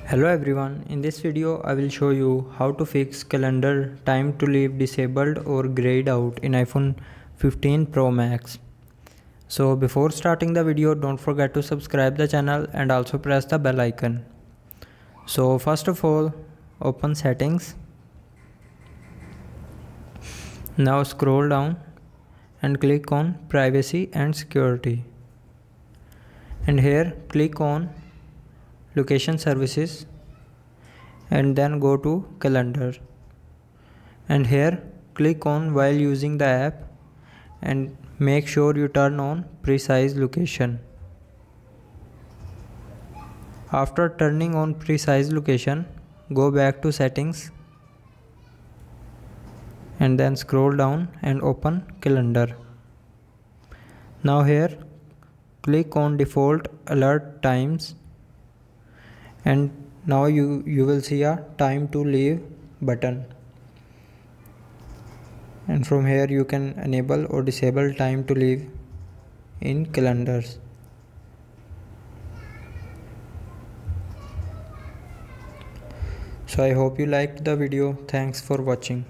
Hello everyone, in this video I will show you how to fix calendar time to leave disabled or grayed out in iPhone 15 Pro Max. So before starting the video, don't forget to subscribe the channel and also press the bell icon. So first of all, open settings. Now scroll down and click on privacy and security. And here click on location services and then go to calendar, and here click on while using the app and make sure you turn on precise location. After turning on precise location, go back to settings and then scroll down and open calendar. Now here click on default alert times, and now you will see a time to leave button, and from here you can enable or disable time to leave in calendars. So I hope you liked the video. Thanks for watching.